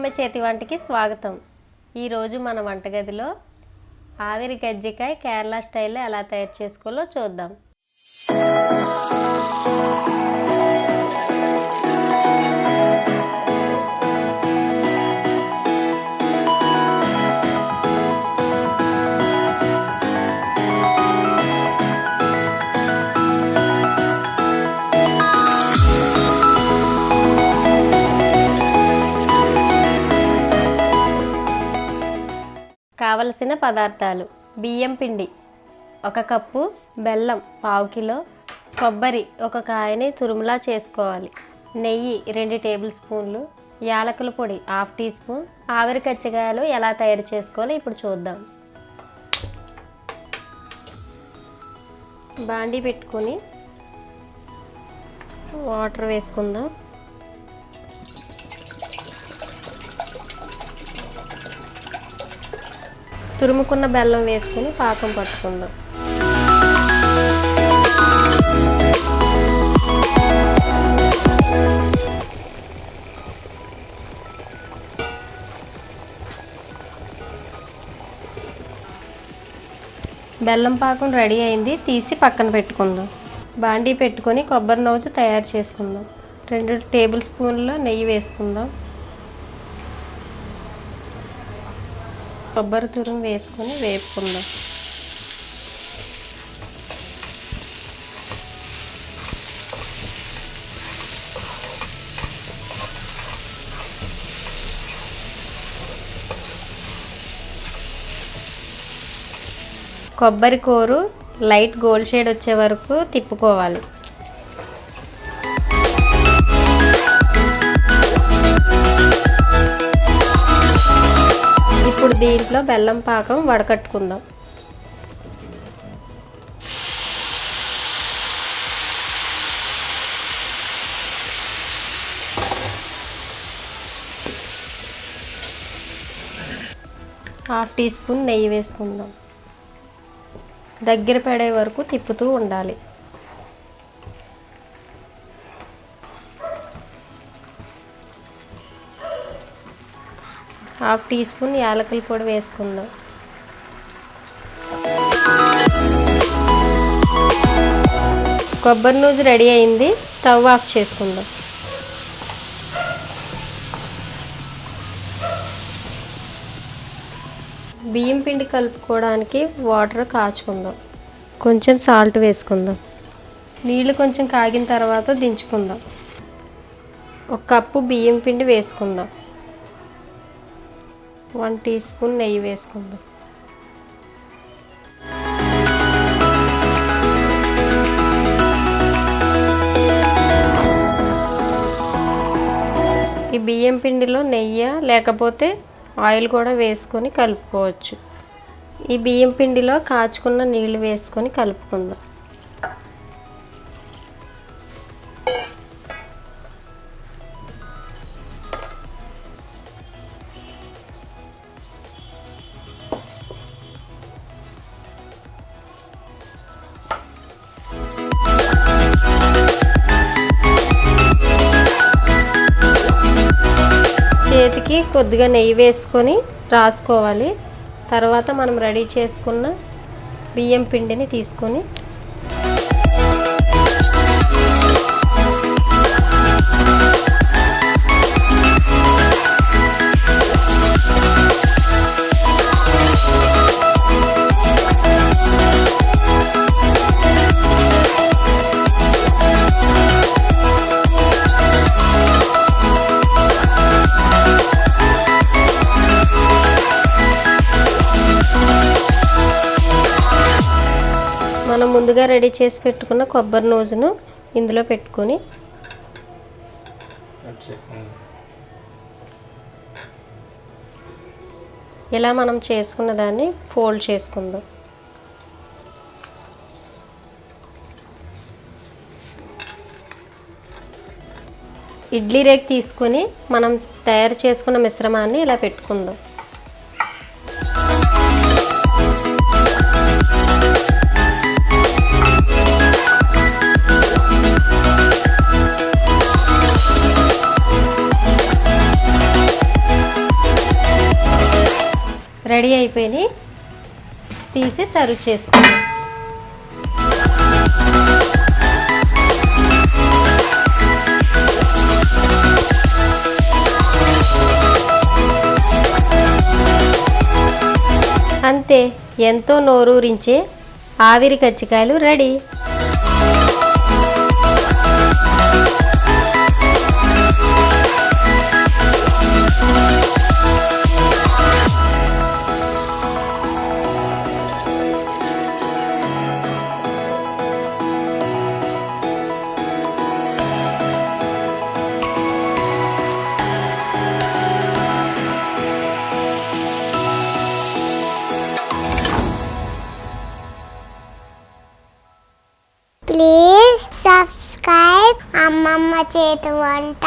అమ్మ చేతి వంటకి స్వాగతం. ఈరోజు మన వంటగదిలో ఆవిరి కజ్జికాయ కేరళ స్టైల్లో ఎలా తయారు చేసుకోవాలో చూద్దాం. కావలసిన పదార్థాలు: బియ్యం పిండి 1 కప్పు, బెల్లం 1/2 కిలో, కొబ్బరి 1 కాయని తురుములా చేసుకోవాలి, నెయ్యి 2 టేబుల్ స్పూన్లు, యాలకుల పొడి 1/2 టీ స్పూన్. ఆవిరి కజ్జికాయలు ఎలా తయారు చేసుకోవాలో ఇప్పుడు చూద్దాం. బాండీ పెట్టుకొని వాటర్ వేసుకుందాం. తురుముకున్న బెల్లం వేసుకుని పాకం పట్టుకుందాం. బెల్లం పాకం రెడీ అయింది, తీసి పక్కన పెట్టుకుందాం. బాండీ పెట్టుకొని కొబ్బరి నూజు తయారు చేసుకుందాం. 2 టేబుల్ స్పూన్ల నెయ్యి వేసుకుందాం. కొబ్బరి తురుము వేసుకొని వేపుకుందాం. కొబ్బరి కూరు లైట్ గోల్డ్ షేడ్ వచ్చే వరకు తిప్పుకోవాలి. ఇప్పుడు దీంట్లో బెల్లం పాకం వడకట్టుకుందాం. ½ టీ స్పూన్ నెయ్యి వేసుకుందాం. దగ్గర పడే వరకు తిప్పుతూ ఉండాలి. ½ టీ స్పూన్ యాలకుల పొడి వేసుకుందాం. కొబ్బరి నూజు రెడీ అయింది, స్టవ్ ఆఫ్ చేసుకుందాం. బియ్యం పిండి కలుపుకోవడానికి వాటర్ కాచుకుందాం. కొంచెం సాల్ట్ వేసుకుందాం. నీళ్ళు కొంచెం కాగిన తర్వాత దించుకుందాం. 1 కప్పు బియ్యం పిండి వేసుకుందాం. 1 టీ స్పూన్ నెయ్యి వేసుకుందాం. ఈ బియ్యం పిండిలో నెయ్యి లేకపోతే ఆయిల్ కూడా వేసుకొని కలుపుకోవచ్చు. ఈ బియ్యం పిండిలో కాచుకున్న నీళ్ళు వేసుకొని కలుపుకుందాం. చేతికి కొద్దిగా నెయ్యి వేసుకొని రాసుకోవాలి. తర్వాత మనం రెడీ చేసుకున్న బియ్యం పిండిని తీసుకొని మనం ముందుగా రెడీ చేసి పెట్టుకున్న కొబ్బరి నూజును ఇందులో పెట్టుకొని ఇలా మనం చేసుకున్న దాన్ని ఫోల్డ్ చేసుకుందాం. ఇడ్లీ రేక్ తీసుకొని మనం తయారు చేసుకున్న మిశ్రమాన్ని ఇలా పెట్టుకుందాం. రెడీ అయిపోయి తీసి సర్వ్ చేసుకోండి. అంతే, ఎంతో నోరూరించే ఆవిరి కజ్జికాయలు రెడీ. Please subscribe అమ్మమ్మ చేతి వంట.